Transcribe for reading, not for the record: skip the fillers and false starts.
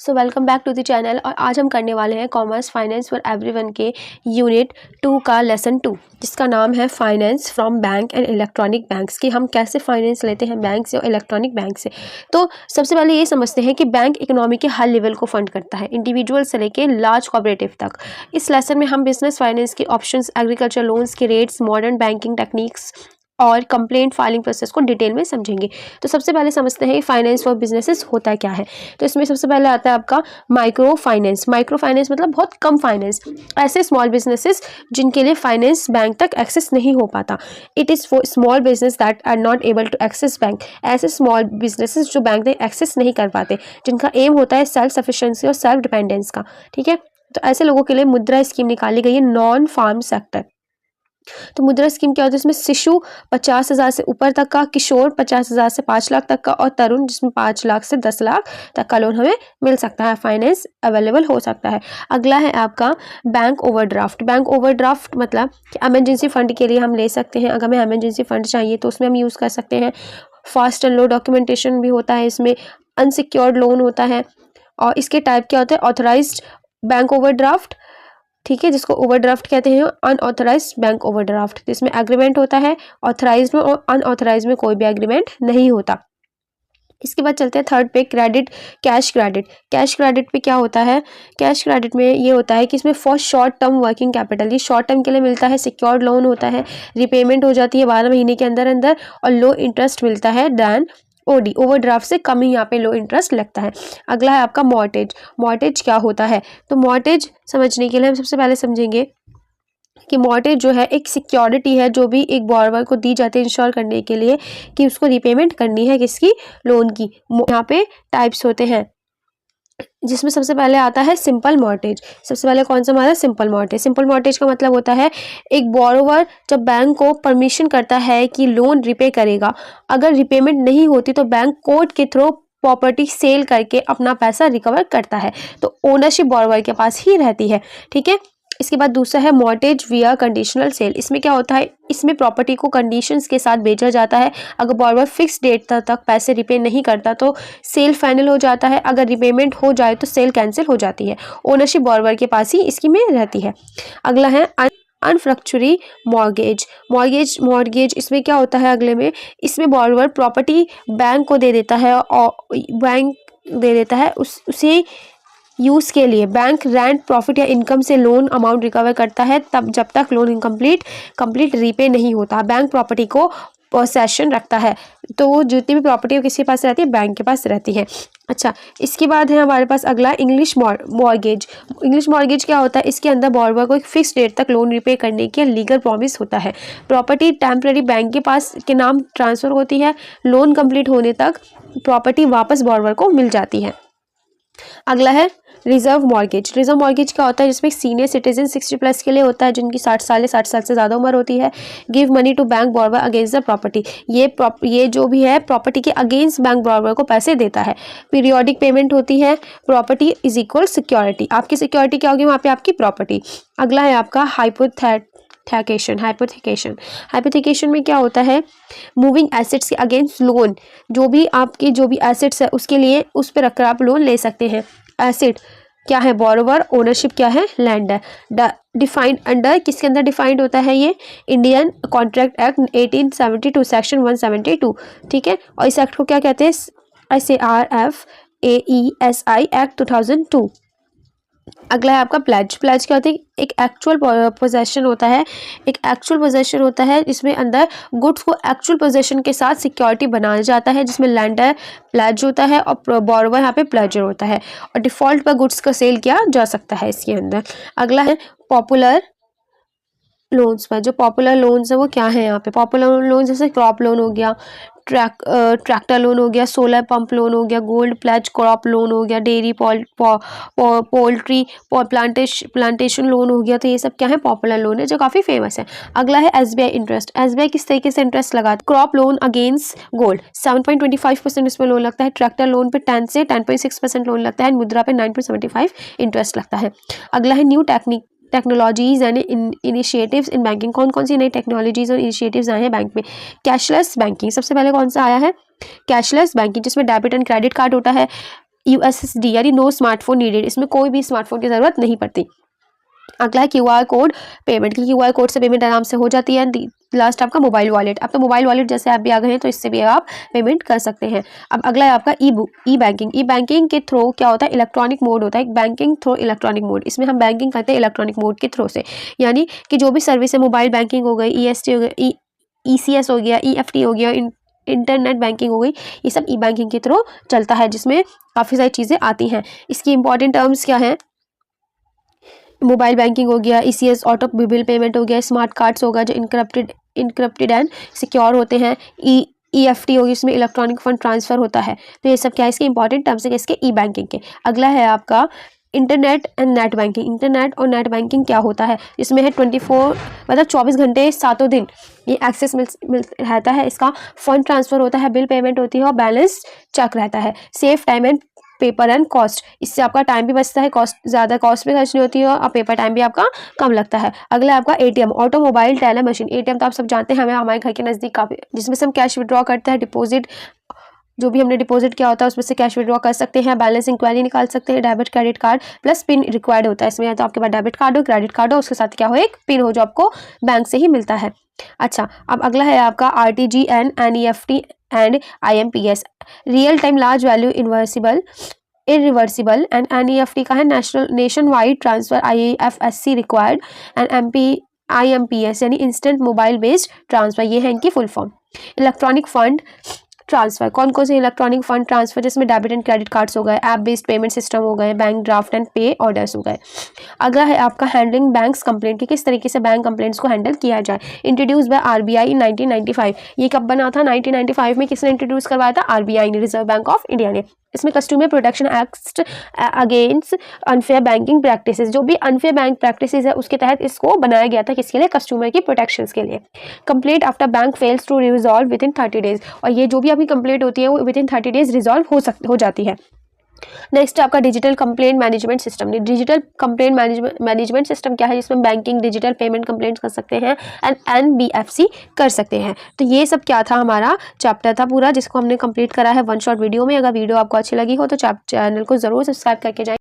So welcome back to the channel. और आज हम करने वाले हैं कॉमर्स फाइनेंस फॉर एवरीवन के यूनिट 2 का लेसन 2, जिसका नाम है finance from bank and electronic banks, कि हम कैसे फाइनेंस लेते हैं बैंक से और इलेक्ट्रॉनिक बैंक से। तो सबसे पहले ये समझते हैं कि बैंक इकोनॉमी के हर लेवल को फंड करता है, इंडिविजुअल से लेके लार्ज कोऑपरेटिव तक। इस लेसन में हम बिजनेस फाइनेंस के ऑप्शंस, एग्रीकल्चर लोन्स के रेट्स, मॉडर्न बैंकिंग टेक्निक्स और कंप्लेंट फाइलिंग प्रोसेस को डिटेल में समझेंगे। तो सबसे पहले समझते हैं फाइनेंस फॉर बिजनेसेस होता क्या है। तो इसमें सबसे पहले आता है आपका माइक्रो फाइनेंस। माइक्रो फाइनेंस मतलब बहुत कम फाइनेंस, ऐसे स्मॉल बिजनेसेस जिनके लिए फाइनेंस बैंक तक एक्सेस नहीं हो पाता। It is for small business that are not able to access bank. ऐसे स्मॉल बिजनेसेस जो बैंक तक एक्सेस नहीं कर पाते, जिनका एम होता है सेल्फ सफिशिएंसी और सेल्फ डिपेंडेंस का। ठीक है, तो ऐसे लोगों के लिए मुद्रा स्कीम निकाली गई है, नॉन फार्म सेक्टर। तो मुद्रा स्कीम क्या होता है, इसमें शिशु 50,000 से ऊपर तक का, किशोर 50,000 से 5 लाख तक का, और तरुण जिसमें 5 लाख से 10 लाख तक का लोन हमें मिल सकता है, फाइनेंस अवेलेबल हो सकता है। अगला है आपका बैंक ओवरड्राफ्ट। बैंक ओवरड्राफ्ट मतलब कि इमरजेंसी फंड के लिए हम ले सकते हैं। अगर हमें इमरजेंसी फंड चाहिए तो उसमें हम यूज़ कर सकते हैं। फास्ट एंड लो डॉक्यूमेंटेशन भी होता है इसमें, अनसिक्योर्ड लोन होता है। और इसके टाइप क्या होता है, ऑथराइज्ड बैंक ओवरड्राफ्ट, ठीक है, जिसको ओवरड्राफ्ट कहते हैं, अनऑथराइज्ड बैंक ओवरड्राफ्ट। जिसमें एग्रीमेंट होता है ऑथराइज्ड में, और अनऑथराइज्ड में कोई भी एग्रीमेंट नहीं होता। इसके बाद चलते हैं थर्ड पे, credit, cash credit. Cash credit पे क्या होता है, कैश क्रेडिट में ये होता है कि इसमें for short term working capital, ये शॉर्ट टर्म के लिए मिलता है, सिक्योर्ड लोन होता है, रिपेमेंट हो जाती है 12 महीने के अंदर अंदर, और लो इंटरेस्ट मिलता है दैन ओडी, ओवरड्राफ्ट से कम ही यहाँ पे लो इंटरेस्ट लगता है। अगला है आपका मॉर्टेज। मॉर्टेज क्या होता है, तो मॉर्टेज समझने के लिए हम सबसे पहले समझेंगे कि मॉर्टेज जो है एक सिक्योरिटी है जो भी एक बॉर्वर को दी जाती है इंश्योर करने के लिए कि उसको रिपेमेंट करनी है, किसकी, लोन की। यहाँ पे टाइप्स होते हैं, जिसमें सबसे पहले आता है सिंपल मॉर्टेज। सबसे पहले कौन सा हमारा, सिंपल मॉर्टेज। सिंपल मॉर्टेज का मतलब होता है एक बोरोवर जब बैंक को परमिशन करता है कि लोन रिपे करेगा, अगर रिपेमेंट नहीं होती तो बैंक कोर्ट के थ्रू प्रॉपर्टी सेल करके अपना पैसा रिकवर करता है, तो ओनरशिप बोरोवर के पास ही रहती है। ठीक है, इसके बाद दूसरा है मॉर्टेज विया कंडीशनल सेल। इसमें क्या होता है, इसमें प्रॉपर्टी को कंडीशंस के साथ बेचा जाता है। अगर बॉर्वर फिक्स डेट तक पैसे रिपे नहीं करता तो सेल फाइनल हो जाता है, अगर रिपेमेंट हो जाए तो सेल कैंसिल हो जाती है, ओनरशिप बॉर्वर के पास ही इसकी में रहती है। अगला है अनफ्रक्चुरी मॉर्गेज। मॉर्गेज इसमें क्या होता है, अगले में इसमें बॉर्वर प्रॉपर्टी बैंक को दे देता है, और बैंक दे देता है उसे यूज़ के लिए। बैंक रेंट, प्रॉफिट या इनकम से लोन अमाउंट रिकवर करता है तब जब तक लोन कंप्लीट रीपे नहीं होता। बैंक प्रॉपर्टी को पोसेशन रखता है, तो वो जितनी भी प्रॉपर्टी है किसके पास रहती है, बैंक के पास रहती है। अच्छा, इसके बाद है हमारे पास अगला इंग्लिश मॉर्गेज। इंग्लिश मॉर्गेज क्या होता है, इसके अंदर बॉर्वर को एक फिक्स डेट तक लोन रिपे करने की लीगल प्रॉमिस होता है। प्रॉपर्टी टेम्पररी बैंक के पास के नाम ट्रांसफ़र होती है, लोन कंप्लीट होने तक प्रॉपर्टी वापस बॉर्वर को मिल जाती है। अगला है रिजर्व मॉर्गेज। रिजर्व मॉर्गेज क्या होता है, जिसमें सीनियर सिटीजन 60+ के लिए होता है, जिनकी 60 साल से ज़्यादा उम्र होती है। Give money to bank borrower against the property, ये जो भी है प्रॉपर्टी के अगेंस्ट बैंक बॉर्वर को पैसे देता है। पीरियोडिक पेमेंट होती है। प्रॉपर्टी इज इक्वल सिक्योरिटी, आपकी सिक्योरिटी क्या होगी, वहाँ पे आपकी प्रॉपर्टी। अगला है आपका हाइपोथेकेशन में क्या होता है, मूविंग एसेट्स के अगेंस्ट लोन, जो भी एसेट्स है उसके लिए उस पर रखकर आप लोन ले सकते हैं। एसेट क्या है, बोरोवर, ओनरशिप क्या है, लैंड है। डिफाइंड अंडर, किसके अंदर डिफाइंड होता है, ये इंडियन कॉन्ट्रैक्ट एक्ट 1872 सेक्शन 172। ठीक है, और इस एक्ट को क्या कहते हैं, SARFAESI एक्ट 2002। अगला है आपका प्लेज। प्लेज क्या होता है, एक एक्चुअल पोजेशन होता है, जिसमें अंदर गुड्स को एक्चुअल पोजेशन के साथ सिक्योरिटी बनाया जाता है, जिसमें लैंडर प्लेज होता है और बोरोवर यहाँ पे प्लेजर होता है, और डिफॉल्ट पर गुड्स का सेल किया जा सकता है इसके अंदर। अगला है पॉपुलर लोन्स पर। जो पॉपुलर लोन्स है वो क्या है, यहाँ पे पॉपुलर लोन जैसे क्रॉप लोन हो गया, ट्रैक्टर लोन हो गया, सोलर पंप लोन हो गया, गोल्ड प्लेज क्रॉप लोन हो गया, डेयरी पोल्ट्री प्लांटेशन लोन हो गया। तो ये सब क्या है, पॉपुलर लोन है जो काफ़ी फेमस है। अगला है SBI इंटरेस्ट। SBI किस तरीके से इंटरेस्ट लगाता है, क्रॉप लोन अगेंस्ट गोल्ड 7.25% इसमें लोन लगता है, ट्रैक्टर लोन पे 10 से 10.6% लोन लगता है, मुद्रा पे 9.75 इंटरेस्ट लगता है। अगला है new technologies and initiatives in banking. कौन कौन सी नई टेक्नोलॉजीज और इनिशिएटिव्स आए हैं बैंक में, कैशलेस बैंकिंग। सबसे पहले कौन सा आया है, कैशलेस बैंकिंग, जिसमें डेबिट एंड क्रेडिट कार्ड होता है, USSD यानी नो स्मार्टफोन नीडेड, इसमें कोई भी स्मार्टफोन की ज़रूरत नहीं पड़ती। अगला है QR कोड पेमेंट की, QR कोड से पेमेंट आराम से हो जाती है। लास्ट आपका मोबाइल वॉलेट, अब तो मोबाइल वॉलेट जैसे ऐप भी आ गए हैं तो इससे भी आप पेमेंट कर सकते हैं। अब अगला है आपका ई बैंकिंग। ई बैंकिंग के थ्रू क्या होता है, इलेक्ट्रॉनिक मोड होता है, एक बैंकिंग थ्रू इलेक्ट्रॉनिक मोड, इसमें हम बैंकिंग करते हैं इलेक्ट्रॉनिक मोड के थ्रू से, यानी कि जो भी सर्विस है, मोबाइल बैंकिंग हो गई, EST हो गई, ECS हो गया, EFT हो गया, इंटरनेट बैंकिंग हो गई, ये सब ई बैंकिंग के थ्रू चलता है, जिसमें काफ़ी सारी चीज़ें आती हैं। इसकी इंपॉर्टेंट टर्म्स क्या हैं, मोबाइल बैंकिंग हो गया, ECS ऑटो बिल पेमेंट हो गया, स्मार्ट कार्ड्स होगा जो इनक्रप्टेड एंड सिक्योर होते हैं, EFT होगी, इसमें इलेक्ट्रॉनिक फंड ट्रांसफ़र होता है। तो ये सब क्या है, इसके इंपॉर्टेंट टर्म्स है इसके ई बैंकिंग के। अगला है आपका internet and net banking. Internet और नेट बैंकिंग क्या होता है, इसमें है 24 मतलब 24 घंटे 7 दिन ये एक्सेस मिल रहता है, इसका फंड ट्रांसफ़र होता है, बिल पेमेंट होती है और बैलेंस चेक रहता है। Safe time and paper and cost, इससे आपका टाइम भी बचता है, कॉस्ट ज़्यादा कॉस्ट भी खर्च नहीं होती है और पेपर टाइम भी आपका कम लगता है। अगला आपका ATM automobile teller machine. ATM तो आप सब जानते हैं, हमें हमारे घर के नज़दीक काफ़ी, जिसमें से हम कैश विड्रॉ करते हैं, डिपॉजिट जो भी हमने डिपॉजिट किया होता है उसमें से कैश विड्रॉ कर सकते हैं, बैलेंस इंक्वायरी निकाल सकते हैं, debit credit card plus pin required होता है इसमें, या तो आपके पास डेबिट कार्ड हो, क्रेडिट कार्ड हो, उसके साथ क्या हो एक पिन हो जो आपको बैंक से ही मिलता है। अच्छा, अब अगला है आपका RTG and NEFT and IMPS, real time large value irreversible and NEFT का है nation wide transfer, IFSC required and IMPS यानी इंस्टेंट मोबाइल बेस्ड ट्रांसफर, ये है इनकी full form. Electronic fund transfer, कौन कौन से इलेक्ट्रॉनिक फंड ट्रांसफर, जिसमें डेबिट एंड क्रेडिट कार्ड्स हो गए, ऐप बेस्ड पेमेंट सिस्टम हो गए, बैंक ड्राफ्ट एंड पे ऑर्डर्स हो गए। अगला है आपका हैंडलिंग बैंक्स कंप्लेंट, कि किस तरीके से बैंक कंप्लेंट्स को हैंडल किया जाए। इंट्रोड्यूस बाय RBI इन 1995, ये कब बना था, 1995 में किसने इंट्रोड्यूस करवाया था, RBI ने, रिजर्व बैंक ऑफ इंडिया ने। इसमें customer protection act against unfair banking practices, जो भी अनफेयर बैंक प्रैक्टिसेस है उसके तहत इसको बनाया गया था, किसके लिए, कस्टमर की प्रोटेक्शन के लिए। Complaint after bank fails to resolve within 30 days, और ये जो भी आपकी कंप्लेंट होती है वो विद इन 30 डेज रिजॉल्व हो जाती है। नेक्स्ट आपका digital complaint management system. Digital complaint management system क्या है, जिसमें बैंकिंग, डिजिटल पेमेंट कंप्लेंट कर सकते हैं एंड NBFC कर सकते हैं। तो ये सब क्या था, हमारा चैप्टर था पूरा, जिसको हमने कंप्लीट करा है वन शॉट वीडियो में। अगर वीडियो आपको अच्छी लगी हो तो चैनल को ज़रूर सब्सक्राइब करके जाएं।